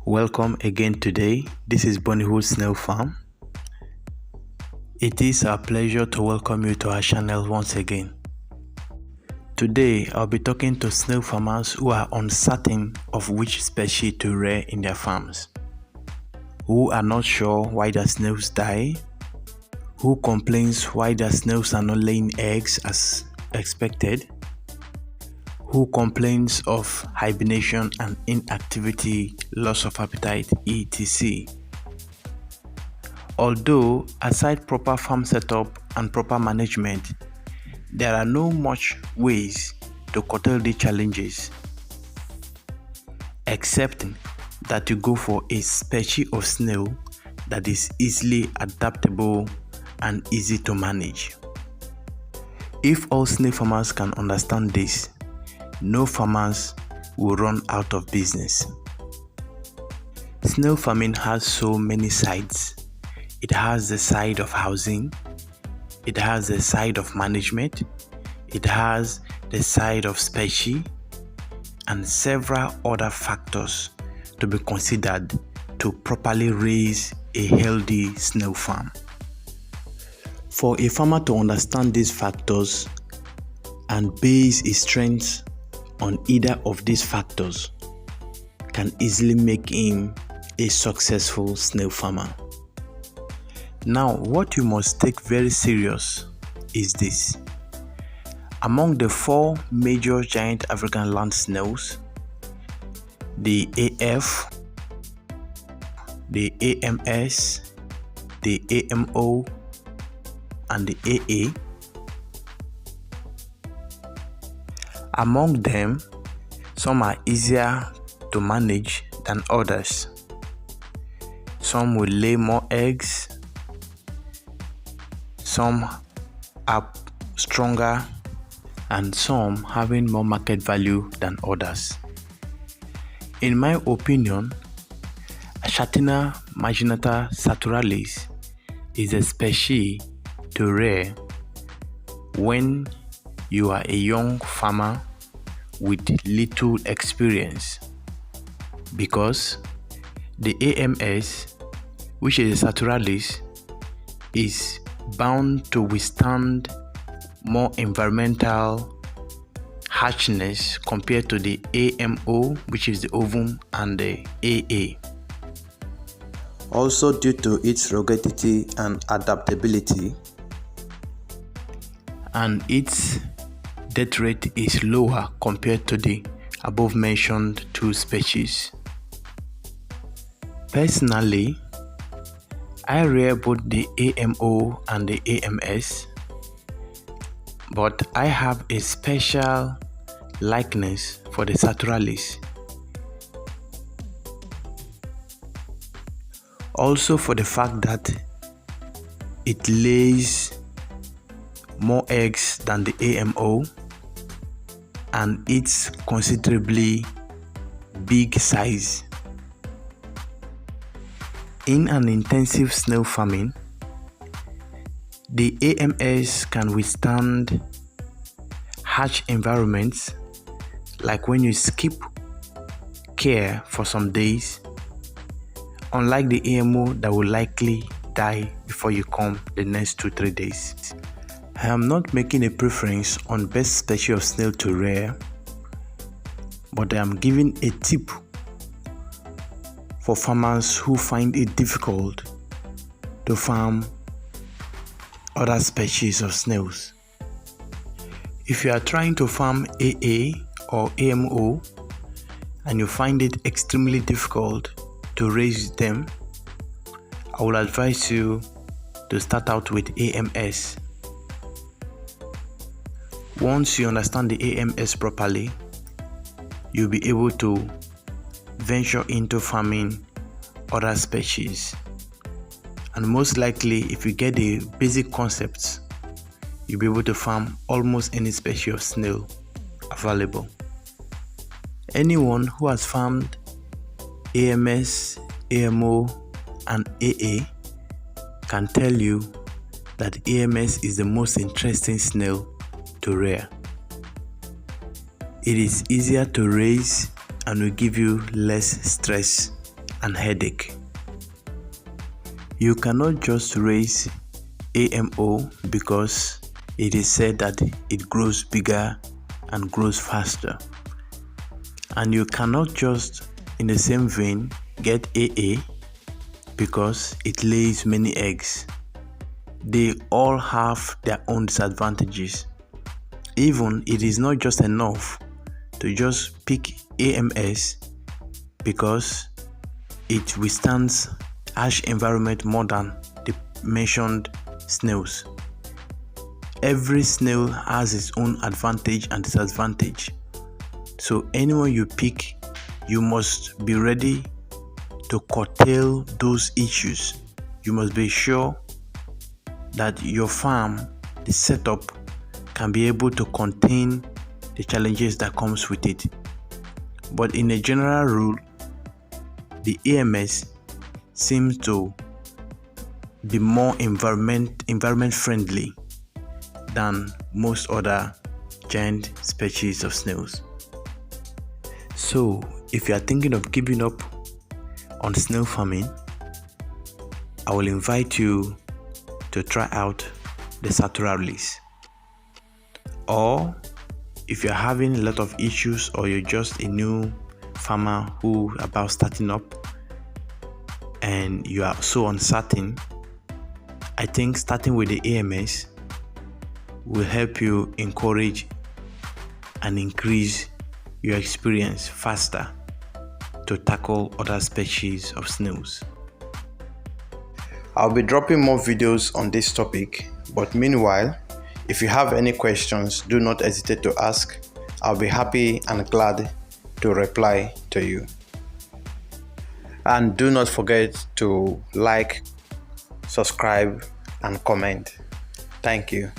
Welcome again today. This is Bonniehood Snail Farm. It is our pleasure to welcome you to our channel once again. Today I'll be talking to snail farmers who are uncertain of which species to rear in their farms, who are not sure why their snails die, who complains why their snails are not laying eggs as expected, who complains of hibernation and inactivity, loss of appetite, etc. Although, aside proper farm setup and proper management, there are no much ways to curtail the challenges, except that you go for a species of snail that is easily adaptable and easy to manage. If all snail farmers can understand this, no farmers will run out of business. Snail farming has so many sides. It has the side of housing, it has the side of management, it has the side of species, and several other factors to be considered to properly raise a healthy snail farm. For a farmer to understand these factors and base his strengths on either of these factors can easily make him a successful snail farmer. Now, what you must take very serious is this. Among the four major giant African land snails, the AF, the AMS, the AMO, and the AA, among them, some are easier to manage than others. Some will lay more eggs, some are stronger, and some having more market value than others. In my opinion, Achatina Marginata Saturalis is a species to rear when you are a young farmer with little experience, because the AMS, which is a Saturalis, is bound to withstand more environmental harshness compared to the AMO, which is the ovum, and the AA. Also, due to its ruggedity and adaptability, and its death rate is lower compared to the above mentioned two species. Personally, I rear both the AMO and the AMS, but I have a special likeness for the Saturalis. Also for the fact that it lays more eggs than the AMO and it's considerably big size. In an intensive snail farming, the AMS can withstand harsh environments, like when you skip care for some days, unlike the AMO that will likely die before you come the next 2-3 days. I am not making a preference on best species of snail to rear, but I am giving a tip for farmers who find it difficult to farm other species of snails. If you are trying to farm AA or AMO and you find it extremely difficult to raise them, I will advise you to start out with AMS. Once you understand the AMS properly, you'll be able to venture into farming other species. And most likely, if you get the basic concepts, you'll be able to farm almost any species of snail available. Anyone who has farmed AMS, AMO, and AA can tell you that AMS is the most interesting snail to rear. It is easier to raise and will give you less stress and headache. You cannot just raise AMO because it is said that it grows bigger and grows faster. And you cannot just, in the same vein, get AA because it lays many eggs. They all have their own disadvantages. Even it is not just enough to just pick AMS because it withstands harsh environment more than the mentioned snails. Every snail has its own advantage and disadvantage. So anyone you pick, you must be ready to curtail those issues. You must be sure that your farm, the setup, can be able to contain the challenges that comes with it. But in a general rule, the AMS seems to be more environment friendly than most other giant species of snails. So if you are thinking of giving up on snail farming, I will invite you to try out the Saturalis. Or if you're having a lot of issues, or you're just a new farmer who about starting up and you are so uncertain, I think starting with the AMS will help you encourage and increase your experience faster to tackle other species of snails. I'll be dropping more videos on this topic, but meanwhile, if you have any questions, do not hesitate to ask. I'll be happy and glad to reply to you. And do not forget to like, subscribe, and comment. Thank you.